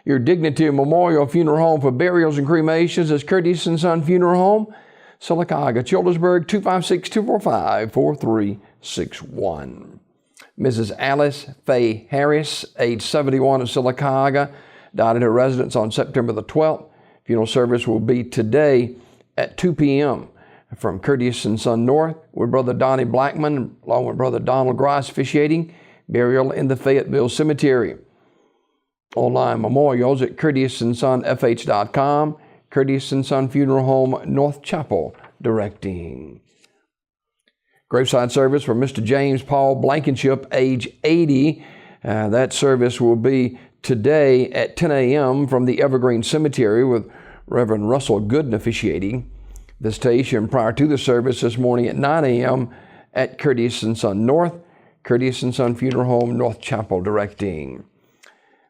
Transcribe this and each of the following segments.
Your Dignity Memorial Funeral Home for burials and cremations is Curtis & Son Funeral Home, Sylacauga, Childersburg, 256-245-4361. Mrs. Alice Faye Harris, age 71 of Sylacauga, died at her residence on September the 12th. Funeral service will be today at 2 p.m. from Curtis & Son North, with Brother Donnie Blackman, along with Brother Donald Grice officiating. Burial in the Fayetteville Cemetery. Online memorials at curtissonsonfh.com. Curtis & Son Funeral Home, North Chapel, directing. Graveside service for Mr. James Paul Blankenship, age 80. That service will be today at 10 a.m. from the Evergreen Cemetery, with Reverend Russell Gooden officiating. Visitation prior to the service this morning at 9 a.m. at Curtis & Son North, Curtis & Son Funeral Home, North Chapel, directing.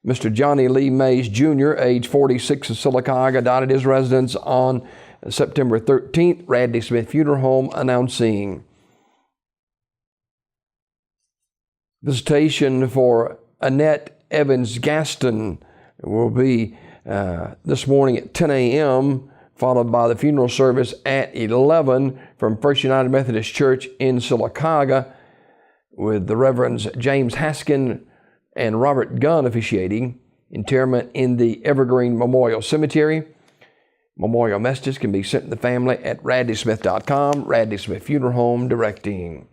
Mr. Johnny Lee Mays Jr., age 46 of Sylacauga, died at his residence on September 13th. Radley Smith Funeral Home announcing. Visitation for Annette Evans Gaston will be this morning at 10 a.m., followed by the funeral service at 11 from First United Methodist Church in Sylacauga, with the Reverends James Haskin and Robert Gunn officiating. Interment in the Evergreen Memorial Cemetery. Memorial messages can be sent to the family at radleysmith.com. Radley Smith Funeral Home, directing.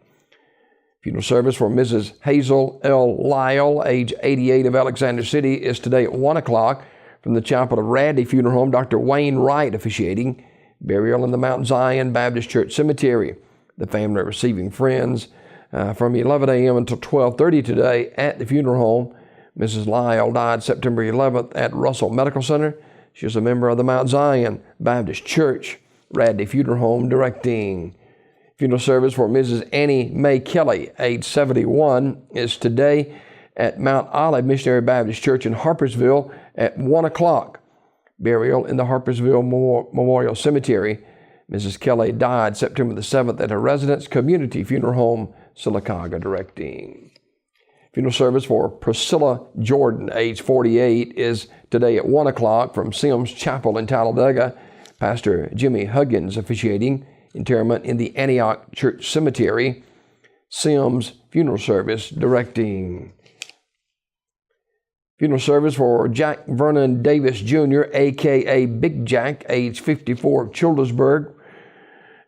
Funeral service for Mrs. Hazel L Lyle, age 88 of Alexander City, is today at 1 o'clock from the chapel of Radley Funeral Home. Dr. Wayne Wright officiating. Burial in the Mount Zion Baptist Church Cemetery. The family receiving friends from 11 a.m. until 12:30 today at the funeral home. Mrs. Lyle died September 11th at Russell Medical Center. She was a member of the Mount Zion Baptist Church. Radley Funeral Home, directing. Funeral service for Mrs. Annie Mae Kelly, age 71, is today at Mount Olive Missionary Baptist Church in Harpersville at 1 o'clock. Burial in the Harpersville Memorial Cemetery. Mrs. Kelly died September the 7th at her residence, Community Funeral Home, Sylacauga, directing. Funeral service for Priscilla Jordan, age 48, is today at 1 o'clock from Sims Chapel in Talladega. Pastor Jimmy Huggins officiating. Interment in the Antioch Church Cemetery. Sims Funeral Service, directing. Funeral service for Jack Vernon Davis Jr., a.k.a. Big Jack, age 54 of Childersburg.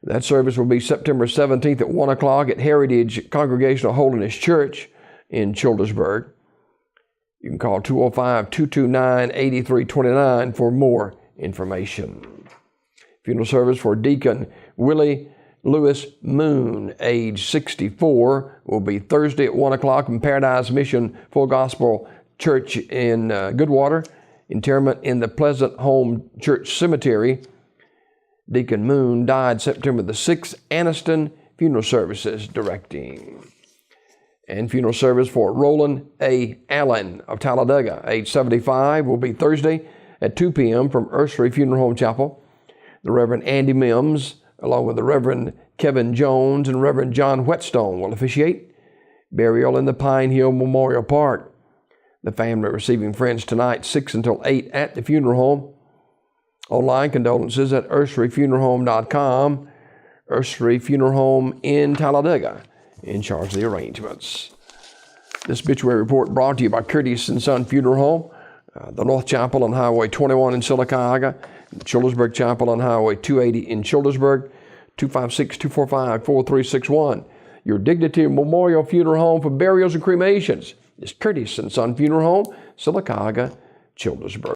That service will be September 17th at 1 o'clock at Heritage Congregational Holiness Church in Childersburg. You can call 205-229-8329 for more information. Funeral service for Deacon Willie Lewis Moon, age 64, will be Thursday at 1 o'clock in Paradise Mission Full Gospel Church in Goodwater. Interment in the Pleasant Home Church Cemetery. Deacon Moon died September the 6th. Anniston Funeral Services, directing. And funeral service for Roland A. Allen of Talladega, age 75, will be Thursday at 2 p.m. from Ursery Funeral Home Chapel. The Reverend Andy Mims, along with the Reverend Kevin Jones and Reverend John Whetstone, will officiate. Burial in the Pine Hill Memorial Park. The family receiving friends tonight, 6 until 8 at the funeral home. Online condolences at urseryfuneralhome.com. Ursery Funeral Home in Talladega, in charge of the arrangements. This obituary report brought to you by Curtis & Son Funeral Home, the North Chapel on Highway 21 in Sylacauga, the Childersburg Chapel on Highway 280 in Childersburg, 256-245-4361. Your Dignity Memorial Funeral Home for burials and cremations is Curtis & Son Funeral Home, Sylacauga, Childersburg.